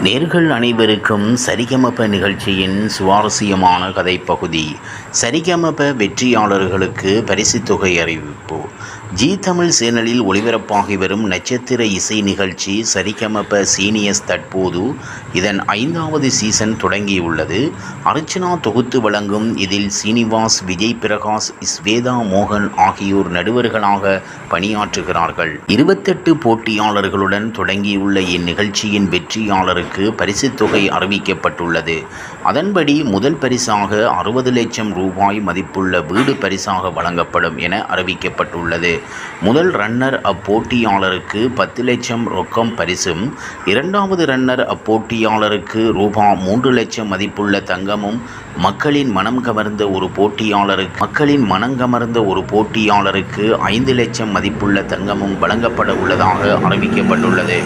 நேர்கள் அனைவருக்கும் சரிகமப நிகழ்ச்சியின் சுவாரஸ்யமான கதைப்பகுதி. சரிகமப வெற்றியாளர்களுக்கு பரிசுத் தொகை அறிவிப்பு. ஜி தமிழ் சேனலில் ஒளிபரப்பாகி வரும் நட்சத்திர இசை நிகழ்ச்சி சரிகமப சீனியர்ஸ் தற்போது இதன் 5வது சீசன் தொடங்கியுள்ளது. அர்ச்சனா தொகுத்து வழங்கும் இதில் சீனிவாஸ், விஜய் பிரகாஷ், ஸ்வேதா மோகன் ஆகியோர் நடுவர்களாக பணியாற்றுகிறார்கள். 28 போட்டியாளர்களுடன் தொடங்கியுள்ள இந்நிகழ்ச்சியின் வெற்றியாளருக்கு பரிசுத் தொகை அறிவிக்கப்பட்டுள்ளது. அதன்படி முதல் பரிசாக 60 லட்சம் ரூபாய் மதிப்புள்ள வீடு பரிசாக வழங்கப்படும் என அறிவிக்கப்பட்டுள்ளது. முதல் ரன்னர் அப்போட்டியாளருக்கு 10 லட்சம் ரொக்கம் பரிசும், இரண்டாவது ரன்னர் அப்போட்டியாளருக்கு ரூபாய் 3 லட்சம் மதிப்புள்ள தங்கமும், மக்களின் மனம் கவர்ந்த ஒரு போட்டியாளருக்கு 5 லட்சம் மதிப்புள்ள தங்கமும் வழங்கப்பட உள்ளதாக அறிவிக்கப்பட்டுள்ளது.